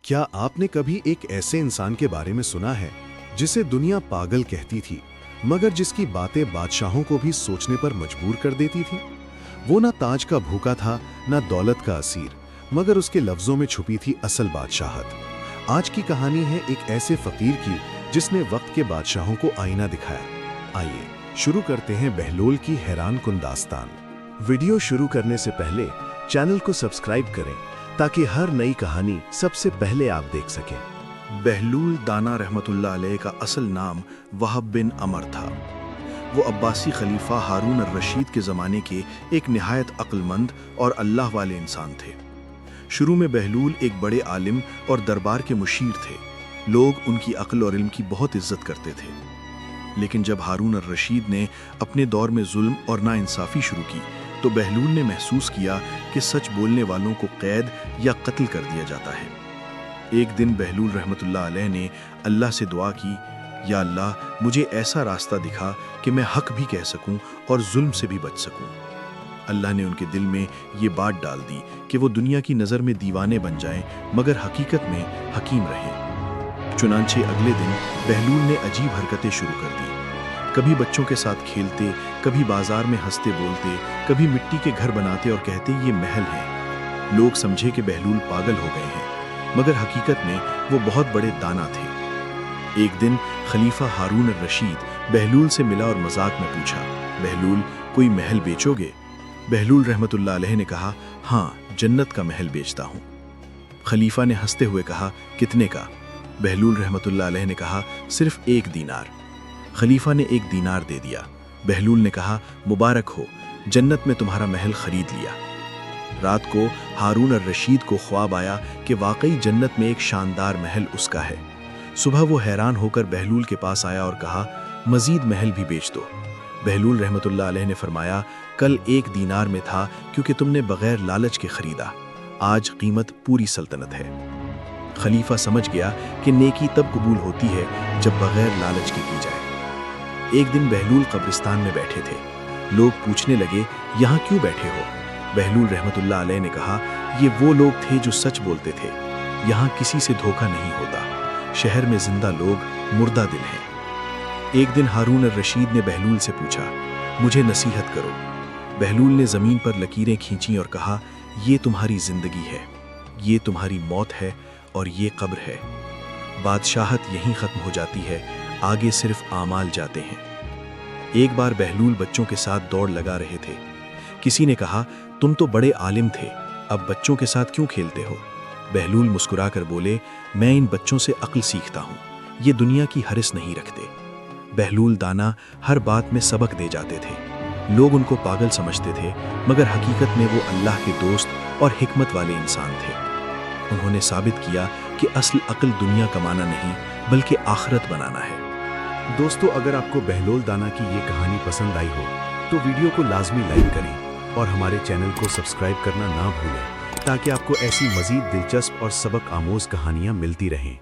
क्या आपने कभी एक ऐसे इंसान के बारे में सुना है जिसे दुनिया पागल कहती थी, मगर जिसकी बातें बादशाहों को भी सोचने पर मजबूर कर देती थी? वो ना ताज का भूखा था, ना दौलत का असीर, मगर उसके लफ्जों में छुपी थी असल बादशाहत। आज की कहानी है एक ऐसे फकीर की जिसने वक्त के बादशाहों को आईना दिखाया। आइए शुरू करते हैं बहलोल की हैरान कुन दास्तान। वीडियो शुरू करने से पहले चैनल को सब्सक्राइब करें ताकि हर नई कहानी सबसे पहले आप देख सकें। बहलूल दाना रहमतुल्लाह अलैह का असल नाम वहब बिन अमर था। वो अब्बासी खलीफा हारून अर रशीद के ज़माने के एक निहायत अक्लमंद और अल्लाह वाले इंसान थे। शुरू में बहलूल एक बड़े आलिम और दरबार के मुशीर थे। लोग उनकी अक्ल और इल्म की बहुत इज्जत करते थे। लेकिन जब हारून अर रशीद ने अपने दौर में जुल्म और नाइंसाफ़ी शुरू की तो बहलूल ने महसूस किया कि सच बोलने वालों को कैद या कत्ल कर दिया जाता है। एक दिन बहलूल रहमतुल्लाह अलैह ने अल्लाह से दुआ की, या अल्लाह मुझे ऐसा रास्ता दिखा कि मैं हक भी कह सकूं और जुल्म से भी बच सकूं। अल्लाह ने उनके दिल में ये बात डाल दी कि वो दुनिया की नज़र में दीवाने बन जाएं मगर हकीकत में हकीम रहें। चुनांचे अगले दिन बहलूल ने अजीब हरकतें शुरू कर दी। कभी बच्चों के साथ खेलते, कभी बाजार में हंसते बोलते, कभी मिट्टी के घर बनाते और कहते ये महल है। लोग समझे कि बहलूल पागल हो गए हैं, मगर हकीकत में वो बहुत बड़े दाना थे। एक दिन खलीफा हारून अर रशीद बहलूल से मिला और मजाक में पूछा, बहलूल कोई महल बेचोगे? बहलूल रहमतुल्लाह अलैह ने कहा, हाँ, जन्नत का महल बेचता हूँ। खलीफा ने हंसते हुए कहा, कितने का? बहलूल रहमतुल्लाह अलैह ने कहा, सिर्फ 1 दीनार। खलीफा ने 1 दीनार दे दिया। बहलूल ने कहा, मुबारक हो, जन्नत में तुम्हारा महल खरीद लिया। रात को हारून अर रशीद को ख्वाब आया कि वाकई जन्नत में एक शानदार महल उसका है। सुबह वो हैरान होकर बहलूल के पास आया और कहा, मजीद महल भी बेच दो। बहलूल रहमतुल्लाह अलैह ने फरमाया, कल 1 दीनार में था क्योंकि तुमने बगैर लालच के खरीदा, आज कीमत पूरी सल्तनत है। खलीफा समझ गया कि नेकी तब कबूल होती है जब बगैर लालच की जाए। एक दिन बहलूल कब्रिस्तान में बैठे थे। लोग पूछने लगे, यहाँ क्यों बैठे हो? बहलूल रहमतुल्लाह अलैह ने कहा, ये वो लोग थे जो सच बोलते थे। यहाँ किसी से धोखा नहीं होता। शहर में जिंदा लोग मुर्दा दिल हैं। एक दिन हारून अर रशीद ने बहलूल से पूछा, मुझे नसीहत करो। बहलूल ने ज़मीन पर लकीरें खींची और कहा, ये तुम्हारी जिंदगी है, ये तुम्हारी मौत है और ये कब्र है। बादशाहत यहीं ख़त्म हो जाती है, आगे सिर्फ आमाल जाते हैं। एक बार बहलूल बच्चों के साथ दौड़ लगा रहे थे। किसी ने कहा, तुम तो बड़े आलिम थे, अब बच्चों के साथ क्यों खेलते हो? बहलूल मुस्कुराकर बोले, मैं इन बच्चों से अक्ल सीखता हूँ, ये दुनिया की हरिस नहीं रखते। बहलूल दाना हर बात में सबक दे जाते थे। लोग उनको पागल समझते थे, मगर हकीकत में वो अल्लाह के दोस्त और हिकमत वाले इंसान थे। उन्होंने साबित किया कि असल अक्ल दुनिया कमाना नहीं बल्कि आखिरत बनाना है। दोस्तों, अगर आपको बहलोल दाना की ये कहानी पसंद आई हो तो वीडियो को लाजमी लाइक करें और हमारे चैनल को सब्सक्राइब करना ना भूलें ताकि आपको ऐसी मजीद दिलचस्प और सबक आमोज कहानियाँ मिलती रहें।